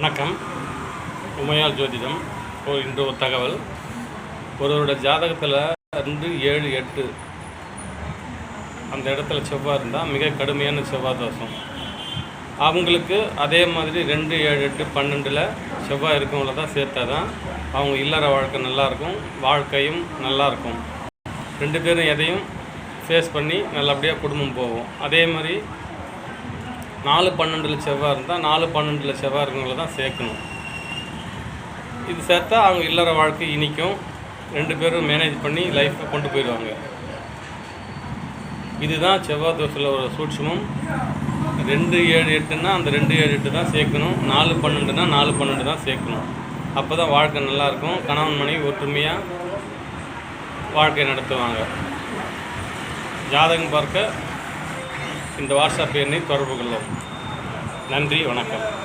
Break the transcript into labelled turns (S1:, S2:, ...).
S1: வணக்கம். உமையால் ஜோதிடம். இன்று ஒரு தகவல். ஒருவரோட ஜாதகத்தில் 2, 7, 8 அந்த இடத்துல செவ்வாய் இருந்தால் மிக கடுமையான செவ்வாய் தோஷம். அவங்களுக்கு அதே மாதிரி 2, 7, 8, 12 செவ்வாய் இருக்கவங்கள தான் சேர்த்தா தான் அவங்க இல்லற வாழ்க்கை நல்லாயிருக்கும், வாழ்க்கையும் நல்லாயிருக்கும். 2 பேரும் எதையும் ஃபேஸ் பண்ணி நல்லபடியாக குடும்பம் போகும். அதே மாதிரி 4, 12 செவ்வாய் இருந்தால் 4, 12 செவ்வாய் இருக்கவங்கள தான் சேர்க்கணும். இது சேர்த்தா அவங்க இல்லற வாழ்க்கை இனிக்கும். 2 பேரும் மேனேஜ் பண்ணி லைஃப்பை கொண்டு போயிடுவாங்க. இதுதான் செவ்வாய் தோஷத்தில் ஒரு சூட்சமம். 2, 7, 8ன்னா அந்த 2, 7, 8 தான் சேர்க்கணும். 4, 12னா 4, 12 தான் சேர்க்கணும். அப்போ தான் வாழ்க்கை நல்லாயிருக்கும். கணவன் மனைவி ஒற்றுமையாக வாழ்க்கை நடத்துவாங்க. ஜாதகம் பார்க்க இந்த வாட்ஸ்அப் எண்ணை தொடர்பு கொள்ளவும். நன்றி, வணக்கம்.